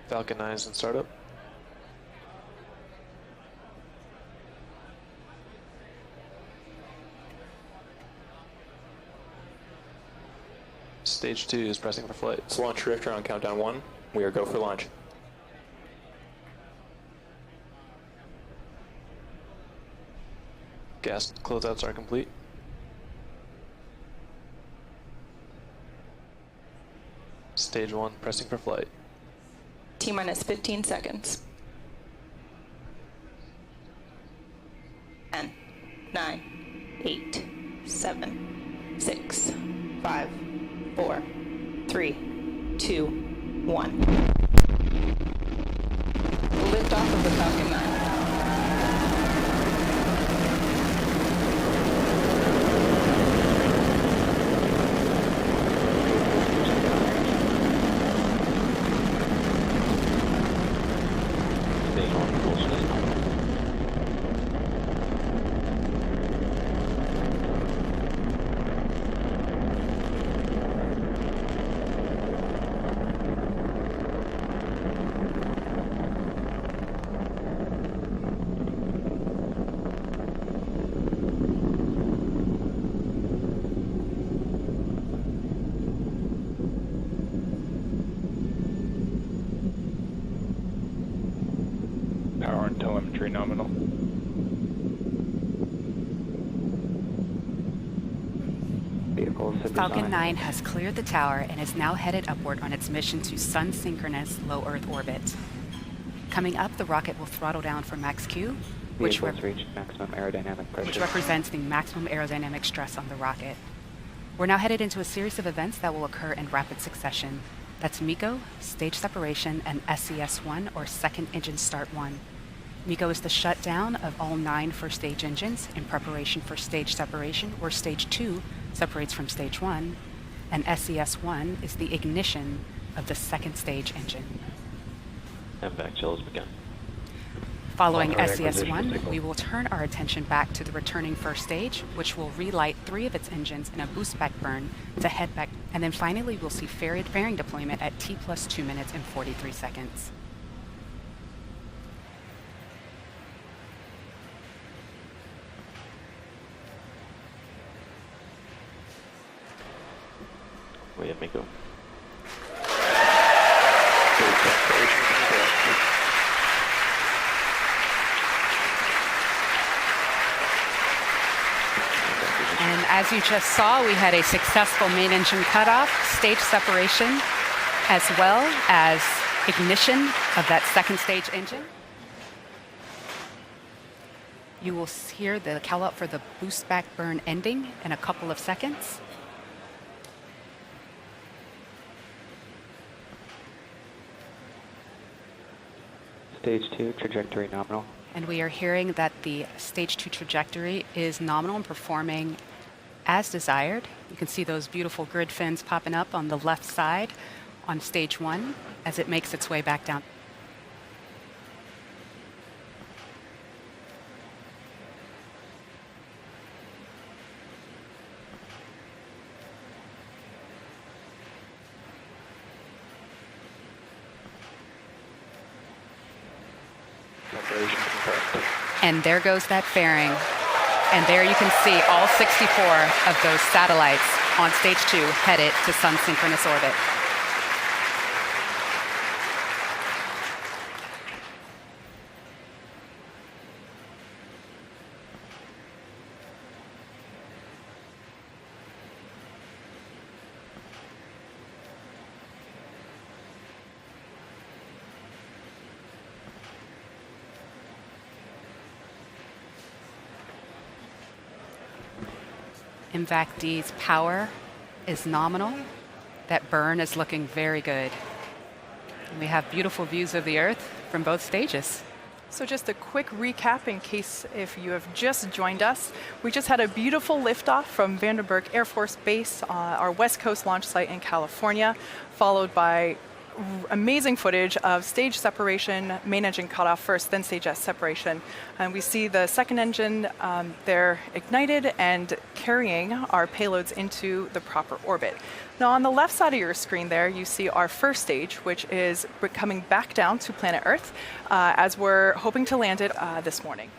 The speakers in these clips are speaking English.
Falcon 9 is in startup. Stage 2 is pressing for flight. It's launch drifter on countdown 1. We are go for launch. Gas closeouts are complete. Stage 1 pressing for flight. T-minus 15 seconds. 10, 9, 8, 7, 6, 5, 4, 3, 2, 1. Lift off of the Falcon 9. Power and telemetry nominal. Falcon 9 has cleared the tower and is now headed upward on its mission to sun-synchronous low Earth orbit. Coming up, the rocket will throttle down for max Q, which reach maximum aerodynamic pressure, which represents the maximum aerodynamic stress on the rocket. We're now headed into a series of events that will occur in rapid succession. That's MECO, stage separation, and SES-1, or second engine start 1. MECO is the shutdown of all 9 first stage engines in preparation for stage separation, where stage 2 separates from stage 1, and SES-1 is the ignition of the second stage engine. MVAC chill has begun. Following SES-1, we will turn our attention back to the returning first stage, which will relight 3 of its engines in a boost back burn to head back, and then finally we'll see fairing deployment at T plus 2 minutes and 43 seconds. We have MECO. And as you just saw, we had a successful main engine cutoff, stage separation, as well as ignition of that second stage engine. You will hear the call out for the boost back burn ending in a couple of seconds. Stage 2 trajectory nominal. And we are hearing that the stage 2 trajectory is nominal and performing as desired. You can see those beautiful grid fins popping up on the left side on stage 1 as it makes its way back down. And there goes that fairing. And there you can see all 64 of those satellites on stage 2 headed to sun-synchronous orbit. MVAC-D's power is nominal. That burn is looking very good. And we have beautiful views of the Earth from both stages. So just a quick recap in case if you have just joined us. We just had a beautiful liftoff from Vandenberg Air Force Base, our West Coast launch site in California, followed by amazing footage of stage separation, main engine cut off first, then stage S separation. And we see the second engine there ignited and carrying our payloads into the proper orbit. Now on the left side of your screen there, you see our first stage, which is coming back down to planet Earth as we're hoping to land it this morning.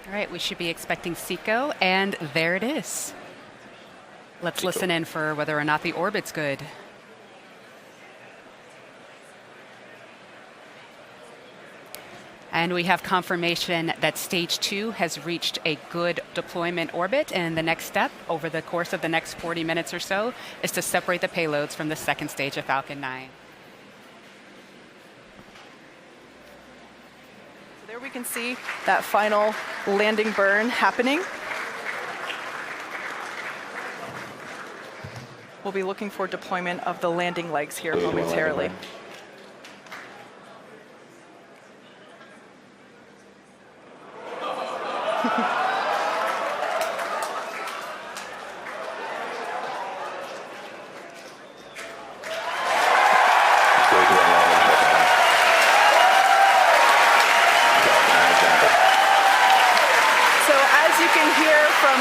All right, we should be expecting SECO, and there it is. Let's listen in for whether or not the orbit's good. And we have confirmation that stage 2 has reached a good deployment orbit, and the next step over the course of the next 40 minutes or so is to separate the payloads from the second stage of Falcon 9. So there we can see that final landing burn happening. We'll be looking for deployment of the landing legs here momentarily.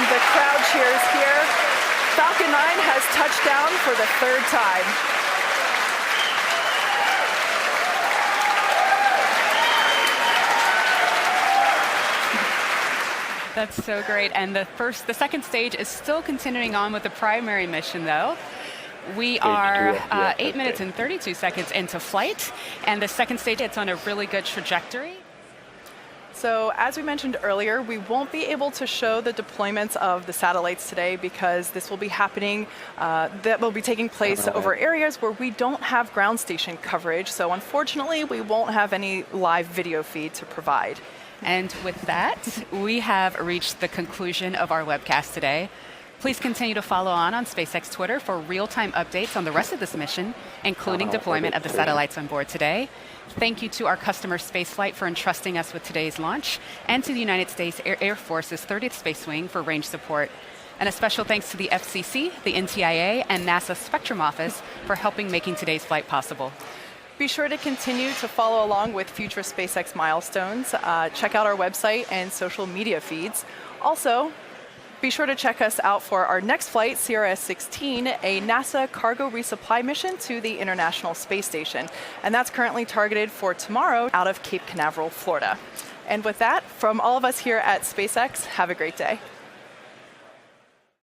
The crowd cheers here. Falcon 9 has touched down for the third time. That's so great. And the second stage is still continuing on with the primary mission, though. We are 8 minutes and 32 seconds into flight, and the second stage, it's on a really good trajectory. So as we mentioned earlier, we won't be able to show the deployments of the satellites today because this will be happening, that will be taking place over areas where we don't have ground station coverage. So unfortunately, we won't have any live video feed to provide. And with that, we have reached the conclusion of our webcast today. Please continue to follow on SpaceX Twitter for real-time updates on the rest of this mission, including deployment of the satellites on board today. Thank you to our customer Spaceflight for entrusting us with today's launch, and to the United States Air Force's 30th Space Wing for range support. And a special thanks to the FCC, the NTIA, and NASA Spectrum Office for helping making today's flight possible. Be sure to continue to follow along with future SpaceX milestones. Check out our website and social media feeds. Also, be sure to check us out for our next flight, CRS-16, a NASA cargo resupply mission to the International Space Station. And that's currently targeted for tomorrow out of Cape Canaveral, Florida. And with that, from all of us here at SpaceX, have a great day.